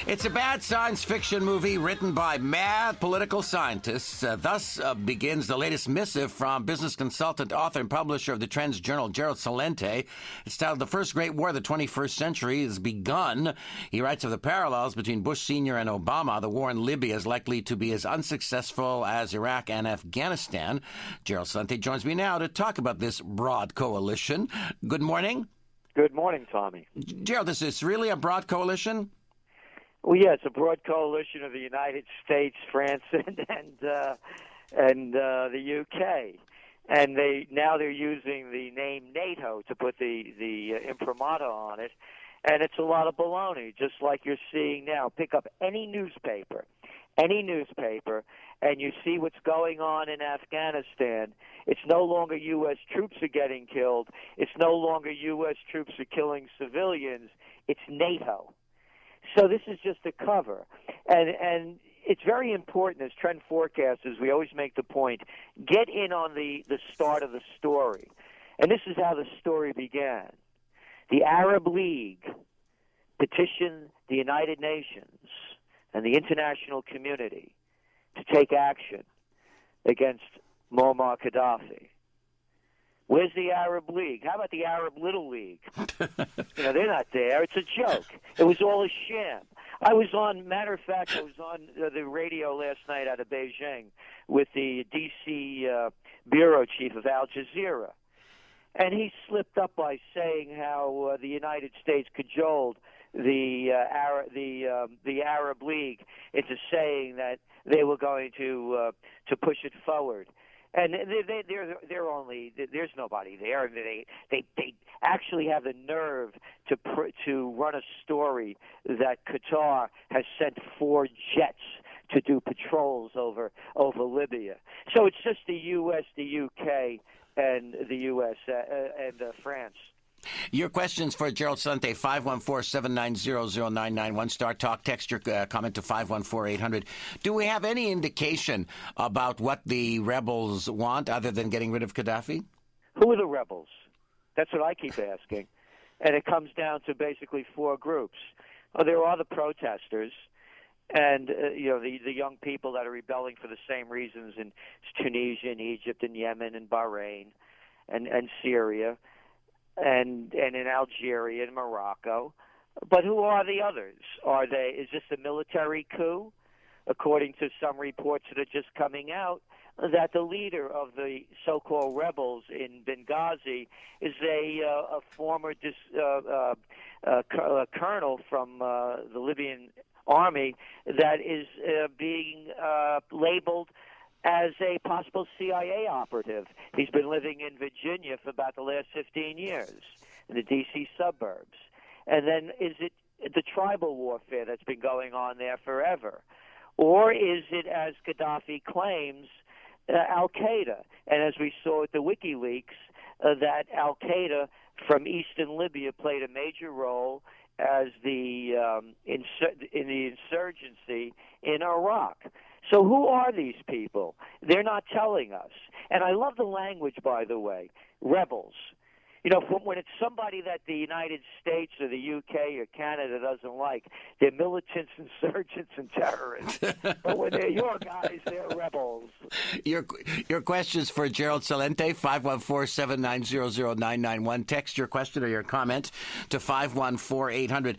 It's a bad science fiction movie written by mad political scientists. Thus begins the latest missive from business consultant, author, and publisher of the Trends Journal, Gerald Celente. It's titled "The First Great War of the 21st Century Has Begun." He writes of the parallels between Bush Sr. and Obama. The war in Libya is likely to be as unsuccessful as Iraq and Afghanistan. Gerald Celente joins me now to talk about this broad coalition. Good morning. Good morning, Tommy. Gerald, is this really a broad coalition? Well, yeah, it's a broad coalition of the United States, France, and the UK, and they're using the name NATO to put the imprimatur on it, and it's a lot of baloney, just like you're seeing now. Pick up any newspaper, and you see what's going on in Afghanistan. It's no longer U.S. troops are getting killed. It's no longer U.S. troops are killing civilians. It's NATO. So this is just a cover. And it's very important as trend forecasters, we always make the point, get in on the start of the story. And this is how the story began. The Arab League petitioned the United Nations and the international community to take action against Muammar Gaddafi. Where's the Arab League? How about the Arab Little League? They're not there. It's a joke. It was all a sham. Matter of fact, I was on the radio last night out of Beijing with the D.C. bureau chief of Al Jazeera. And he slipped up by saying how the United States cajoled the Arab League into saying that they were going to push it forward. And there's nobody there. They actually have the nerve to run a story that Qatar has sent 4 jets to do patrols over Libya. So it's just the U.S., the U.K., and the U.S. and France. Your questions for Gerald Celente, 514-790-0991. Star Talk, text your comment to 514-800. Do we have any indication about what the rebels want other than getting rid of Gaddafi? Who are the rebels? That's what I keep asking. And it comes down to basically 4 groups. There are the protesters and the young people that are rebelling for the same reasons in Tunisia and Egypt and Yemen and Bahrain and Syria. And in Algeria and Morocco. But who are the others? Is this a military coup? According to some reports that are just coming out, that the leader of the so-called rebels in Benghazi is a former colonel from the Libyan army that is being labeled as a possible CIA operative. He's been living in Virginia for about the last 15 years, in the D.C. suburbs. And then is it the tribal warfare that's been going on there forever? Or is it, as Gaddafi claims, Al-Qaeda? And as we saw at the WikiLeaks, that Al-Qaeda from eastern Libya played a major role as in the insurgency in Iraq. So who are these people? They're not telling us. And I love the language, by the way, rebels. When it's somebody that the United States or the UK or Canada doesn't like, they're militants, insurgents, and terrorists. But when they're your guys, they're rebels. Your questions for Gerald Celente, 514-790-0991. Text your question or your comment to 514-800.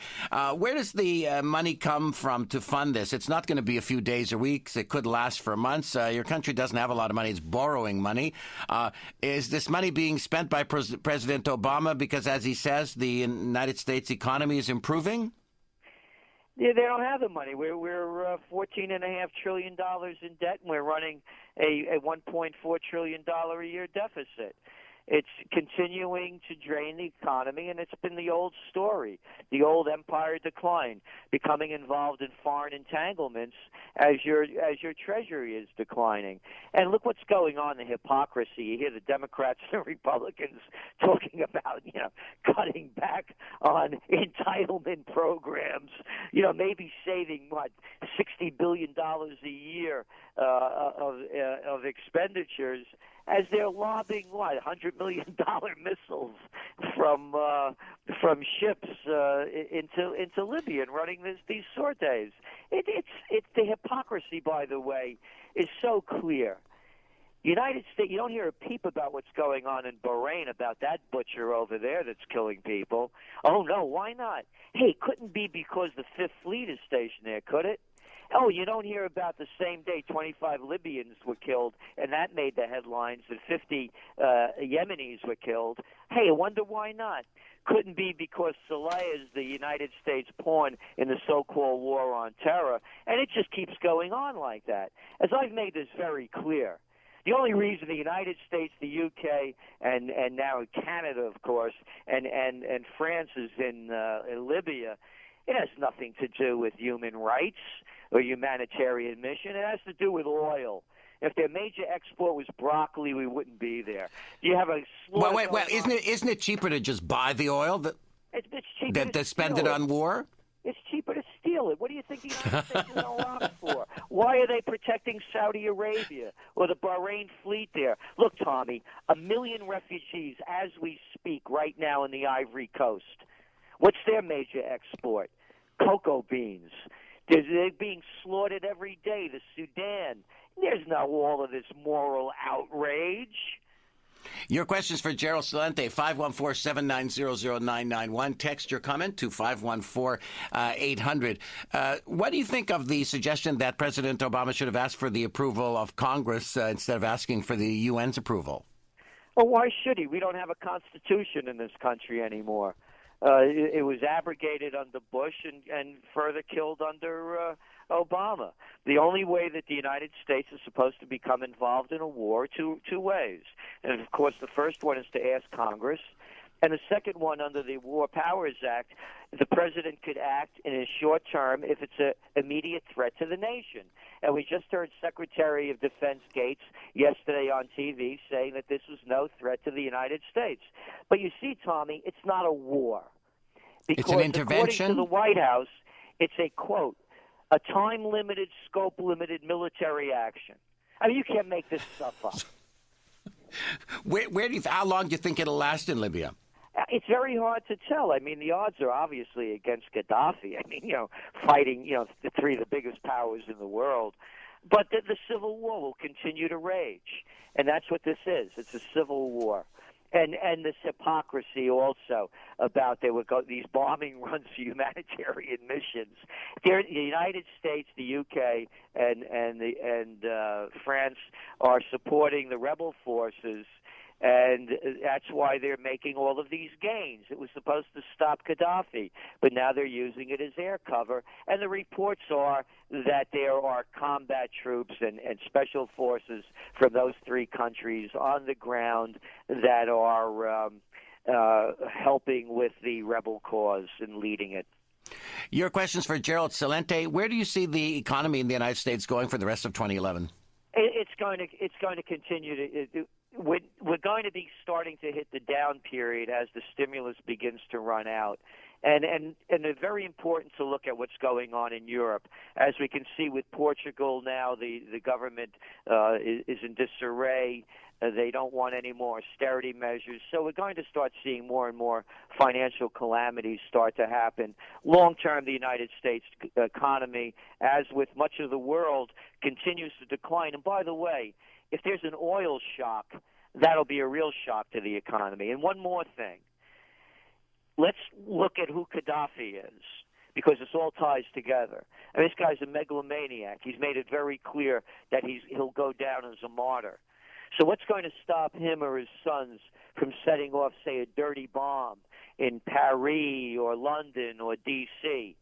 Where does the money come from to fund this? It's not going to be a few days or weeks. It could last for months. Your country doesn't have a lot of money. It's borrowing money. Is this money being spent by President Obama because, as he says, the United States economy is improving? Yeah, they don't have the money. We're $14.5 trillion in debt, and we're running a $1.4 trillion a year deficit. It's continuing to drain the economy, and it's been the old story, the old empire decline, becoming involved in foreign entanglements as your treasury is declining. And look what's going on, the hypocrisy. You hear the Democrats and Republicans talking about, cutting back on entitlement programs, maybe saving, $60 billion a year of expenditures. as they're lobbing $100 million missiles from ships into Libya and running these sorties. It's the hypocrisy, by the way, is so clear. United States, you don't hear a peep about what's going on in Bahrain, about that butcher over there that's killing people. Oh, no, why not? Hey, it couldn't be because the Fifth Fleet is stationed there, could it? Oh, you don't hear about the same day 25 Libyans were killed, and that made the headlines, that 50 Yemenis were killed. Hey, I wonder why not? Couldn't be because Saleh is the United States pawn in the so-called war on terror, and it just keeps going on like that. As I've made this very clear, the only reason the United States, the UK, and now Canada, of course, and France is in Libya, it has nothing to do with human rights or humanitarian mission. It has to do with oil. If their major export was broccoli, we wouldn't be there. You have a well, isn't it cheaper to just buy the oil it's cheaper to spend it on war? It's cheaper to steal it. What do you think the United States is in Iraq for? Why are they protecting Saudi Arabia or the Bahrain fleet there? Look, Tommy, 1 million refugees as we speak right now in the Ivory Coast. What's their major export? Cocoa beans. They're being slaughtered every day. The Sudan. There's no all of this moral outrage. Your questions for Gerald Celente, 514-790-0991. Text your comment to 514-800. What do you think of the suggestion that President Obama should have asked for the approval of Congress instead of asking for the UN's approval? Well, why should he? We don't have a constitution in this country anymore. It was abrogated under Bush and further killed under Obama. The only way that the United States is supposed to become involved in a war, two ways. And, of course, the first one is to ask Congress. And the second one, under the War Powers Act, the president could act in a short term if it's an immediate threat to the nation. And we just heard Secretary of Defense Gates yesterday on TV saying that this was no threat to the United States. But you see, Tommy, it's not a war. Because it's an intervention? According to the White House, it's a, quote, a time-limited, scope-limited military action. I mean, you can't make this stuff up. How long do you think it'll last in Libya? It's very hard to tell. I mean, the odds are obviously against Gaddafi. I mean, fighting, the three of the biggest powers in the world. But the civil war will continue to rage. And that's what this is. It's a civil war. And this hypocrisy also about these bombing runs for humanitarian missions. The United States, the UK, and France are supporting the rebel forces, and that's why they're making all of these gains. It was supposed to stop Gaddafi, but now they're using it as air cover. And the reports are that there are combat troops and special forces from those three countries on the ground that are helping with the rebel cause and leading it. Your questions for Gerald Celente. Where do you see the economy in the United States going for the rest of 2011? It's going to continue to. We're going to be starting to hit the down period as the stimulus begins to run out. And it's very important to look at what's going on in Europe. As we can see with Portugal now, the government is in disarray. They don't want any more austerity measures. So we're going to start seeing more and more financial calamities start to happen. Long term, the United States economy, as with much of the world, continues to decline. And by the way, if there's an oil shock, that'll be a real shock to the economy. And one more thing. Let's look at who Gaddafi is, because this all ties together. I mean, this guy's a megalomaniac. He's made it very clear that he'll go down as a martyr. So what's going to stop him or his sons from setting off, say, a dirty bomb in Paris or London or D.C.?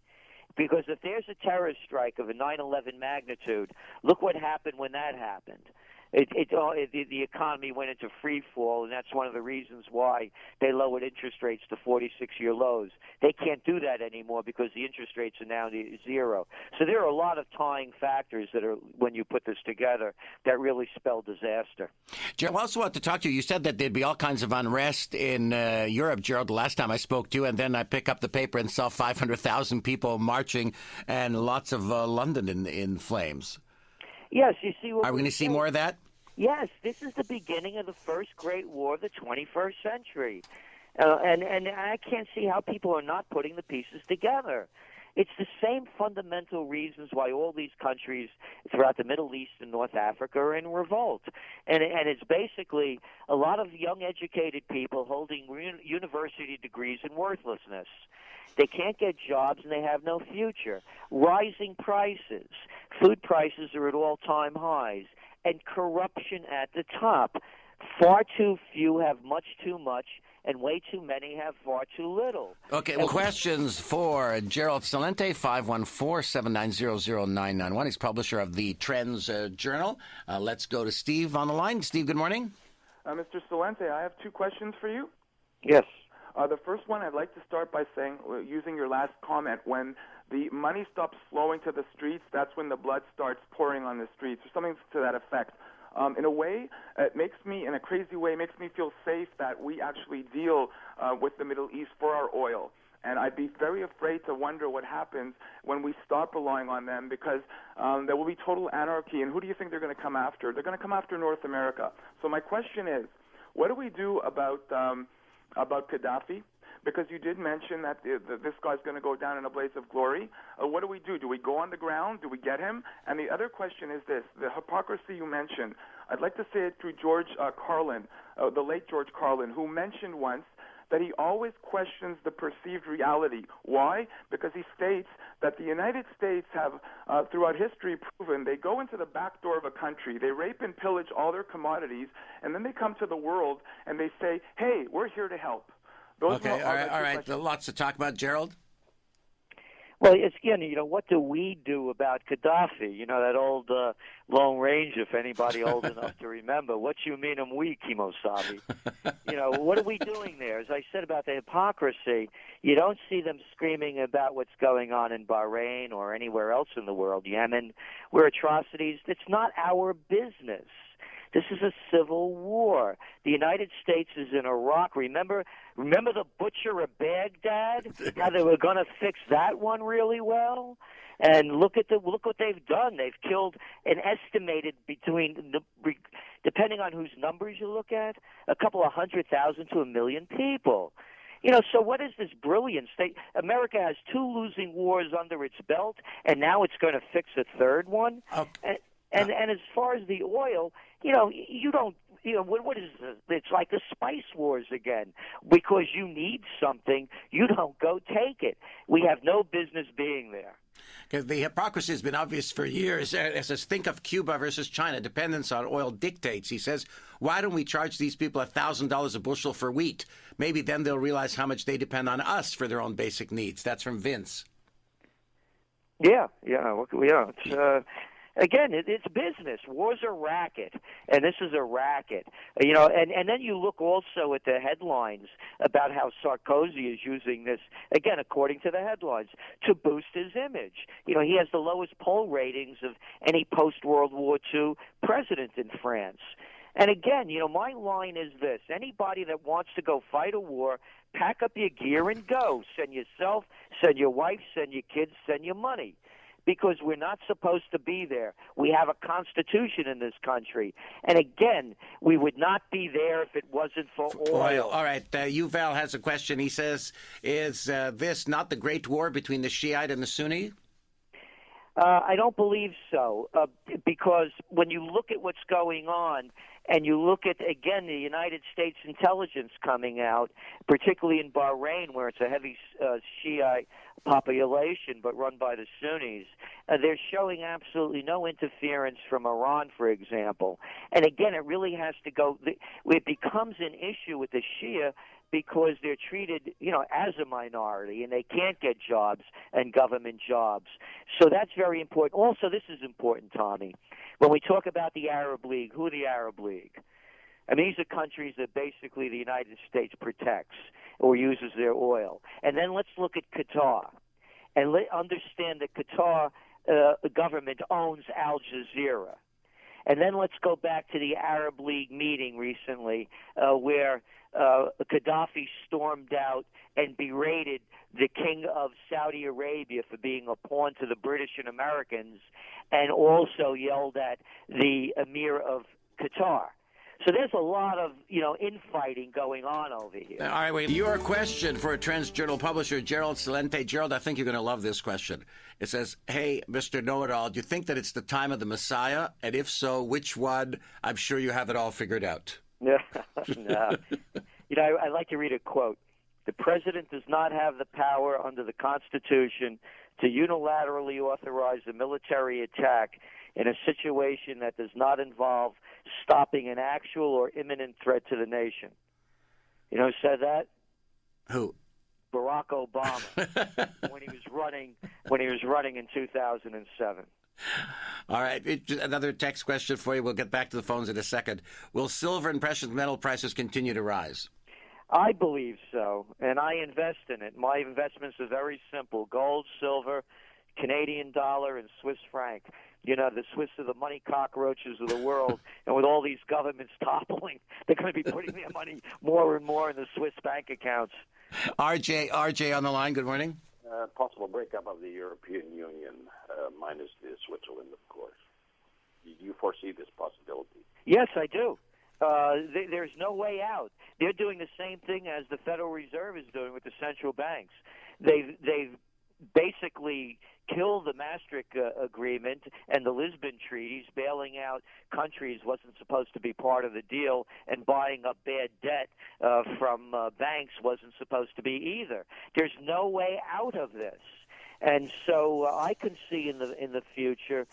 Because if there's a terrorist strike of a 9/11 magnitude, look what happened when that happened. The economy went into free fall, and that's one of the reasons why they lowered interest rates to 46-year lows. They can't do that anymore because the interest rates are now zero. So there are a lot of tying factors that are, when you put this together, that really spell disaster. Gerald, I also want to talk to you. You said that there'd be all kinds of unrest in Europe, Gerald, the last time I spoke to you, and then I pick up the paper and saw 500,000 people marching and lots of London in flames. Yes, you see. Are we going to see more of that? Yes, this is the beginning of the first great war of the 21st century. And I can't see how people are not putting the pieces together. It's the same fundamental reasons why all these countries throughout the Middle East and North Africa are in revolt. And it's basically a lot of young educated people holding university degrees in worthlessness. They can't get jobs and they have no future. Rising prices. Food prices are at all-time highs. And corruption at the top. Far too few have much too much, and way too many have far too little. Okay, well, questions for Gerald Celente, 514-790-0991. He's publisher of the Trends Journal. Let's go to Steve on the line. Steve, good morning. Mr. Celente, I have two questions for you. Yes. The first one, I'd like to start by saying, using your last comment, when the money stops flowing to the streets, that's when the blood starts pouring on the streets, or something to that effect. In a way, it makes me, in a crazy way, makes me feel safe that we actually deal with the Middle East for our oil. And I'd be very afraid to wonder what happens when we stop relying on them, because there will be total anarchy. And who do you think they're going to come after? They're going to come after North America. So my question is, what do we do about Gaddafi? Because you did mention that this guy's going to go down in a blaze of glory. What do we do? Do we go on the ground? Do we get him? And the other question is this, the hypocrisy you mentioned. I'd like to say it through George Carlin, the late George Carlin, who mentioned once that he always questions the perceived reality. Why? Because he states that the United States have, throughout history, proven they go into the back door of a country, they rape and pillage all their commodities, and then they come to the world and they say, hey, we're here to help. Okay, all right. Lots to talk about, Gerald. Well, it's, again, what do we do about Gaddafi? That old Lone Ranger, if anybody old enough to remember. What you mean I'm weak, Kimosabe? What are we doing there? As I said about the hypocrisy, you don't see them screaming about what's going on in Bahrain or anywhere else in the world, Yemen, where atrocities, it's not our business. This is a civil war. The United States is in Iraq. Remember the butcher of Baghdad? How they were going to fix that one really well? And look what they've done. They've killed an estimated depending on whose numbers you look at, a couple of 100,000 to 1 million people. So what is this brilliance? America has 2 losing wars under its belt, and now it's going to fix a third one. Okay. And as far as the oil, you don't, what is this? It's like the spice wars again. Because you need something, you don't go take it. We have no business being there. Because the hypocrisy has been obvious for years. As says, think of Cuba versus China. Dependence on oil dictates. He says, why don't we charge these people $1,000 a bushel for wheat? Maybe then they'll realize how much they depend on us for their own basic needs. That's from Vince. Yeah. It's, again, it's business. War's a racket, and this is a racket. And then you look also at the headlines about how Sarkozy is using this, again, according to the headlines, to boost his image. He has the lowest poll ratings of any post-World War II president in France. And again, my line is this. Anybody that wants to go fight a war, pack up your gear and go. Send yourself, send your wife, send your kids, send your money. Because we're not supposed to be there. We have a constitution in this country. And again, we would not be there if it wasn't for oil. All right. Yuval has a question. He says, is this not the great war between the Shiite and the Sunni? I don't believe so. Because when you look at what's going on, and you look at, again, the United States intelligence coming out, particularly in Bahrain, where it's a heavy Shiite population, but run by the Sunnis, they're showing absolutely no interference from Iran, for example. And again, it really has to go, it becomes an issue with the Shia because they're treated, as a minority, and they can't get jobs and government jobs. So that's very important. Also, this is important, Tommy. When we talk about the Arab League, who are the Arab League? I mean, these are countries that basically the United States protects or uses their oil. And then let's look at Qatar. And understand that Qatar, the government owns Al Jazeera. And then let's go back to the Arab League meeting recently where Gaddafi stormed out and berated the king of Saudi Arabia for being a pawn to the British and Americans, and also yelled at the emir of Qatar. So there's a lot of, infighting going on over here. All right, wait. Your question for a Trends Journal publisher, Gerald Celente. Gerald, I think you're going to love this question. It says, hey, Mr. Know-It-All, do you think that it's the time of the Messiah? And if so, which one? I'm sure you have it all figured out. No. I like to read a quote. The president does not have the power under the Constitution to unilaterally authorize a military attack in a situation that does not involve stopping an actual or imminent threat to the nation. You know who said that? Who? Barack Obama when he was running in 2007. All right, another text question for you. We'll get back to the phones in a second. Will silver and precious metal prices continue to rise? I believe so, and I invest in it. My investments are very simple: gold, silver, Canadian dollar, and Swiss franc. The Swiss are the money cockroaches of the world, and with all these governments toppling, they're going to be putting their money more and more in the Swiss bank accounts. RJ on the line, good morning. Possible breakup of the European Union, minus Switzerland, of course. Do you foresee this possibility? Yes, I do. There's no way out. They're doing the same thing as the Federal Reserve is doing with the central banks. They've basically killed the Maastricht Agreement and the Lisbon treaties. Bailing out countries wasn't supposed to be part of the deal, and buying up bad debt from banks wasn't supposed to be either. There's no way out of this. And so I can see in the future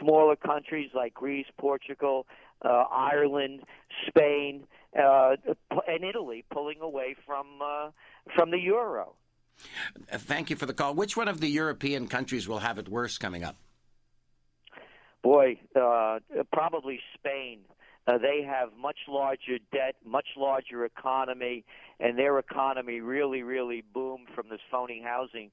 smaller countries like Greece, Portugal, Ireland, Spain, and Italy pulling away from the euro. Thank you for the call. Which one of the European countries will have it worse coming up? Boy, probably Spain. They have much larger debt, much larger economy, and their economy really, really boomed from this phony housing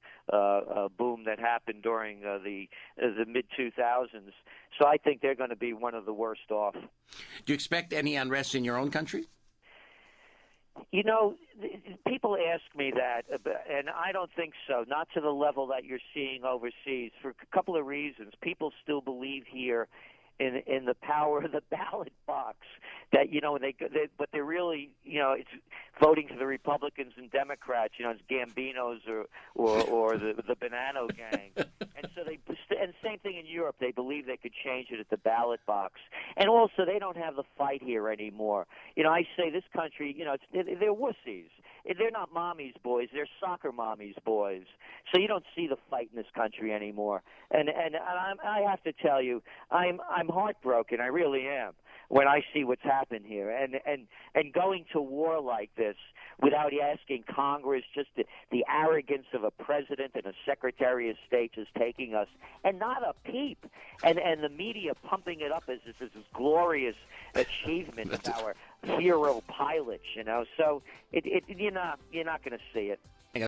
boom that happened during the mid-2000s. So I think they're going to be one of the worst off. Do you expect any unrest in your own country? People ask me that, and I don't think so, not to the level that you're seeing overseas, for a couple of reasons. People still believe here in the power of the ballot box, that but they're really, it's voting for the Republicans and Democrats, it's Gambinos or the Banana Gang, and so and same thing in Europe. They believe they could change it at the ballot box, and also they don't have the fight here anymore. I say this country, they're wussies. They're not mommy's boys. They're soccer mommy's boys. So you don't see the fight in this country anymore. And I have to tell you, I'm heartbroken. I really am when I see what's happened here. And going to war like this without asking Congress, just the arrogance of a president and a Secretary of State just taking us, and not a peep. And the media pumping it up as this glorious achievement of our hero pilots, So you're not going to see it.